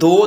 2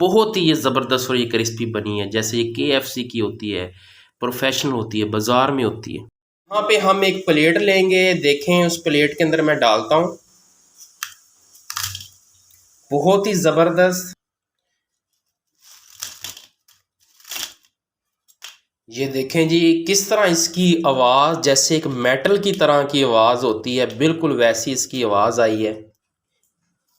बहुत ही ये ज़बरदस्त और ये क्रिस्पी बनी है, जैसे ये KFC की होती है, प्रोफेशनल होती है, बाज़ार में होती है। यहाँ पे हम एक प्लेट लेंगे, देखें उस प्लेट के अंदर मैं डालता हूँ, बहुत ही ज़बरदस्त। ये देखें जी किस तरह इसकी आवाज़ जैसे एक मेटल की तरह की आवाज़ होती है, बिल्कुल वैसी इसकी आवाज़ आई है।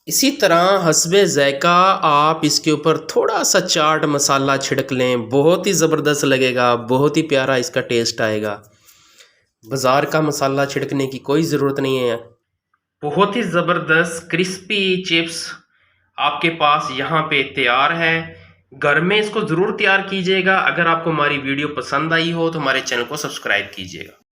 इसी तरह हस्बे ज़ायक़ा आप इसके ऊपर थोड़ा सा चाट मसाला छिड़क लें, बहुत ही ज़बरदस्त लगेगा, बहुत ही प्यारा इसका टेस्ट आएगा। बाज़ार का मसाला छिड़कने की कोई ज़रूरत नहीं है। बहुत ही ज़बरदस्त क्रिस्पी चिप्स आपके पास यहाँ पे तैयार है। घर में इसको ज़रूर तैयार कीजिएगा। अगर आपको हमारी वीडियो पसंद आई हो तो हमारे चैनल को सब्सक्राइब कीजिएगा।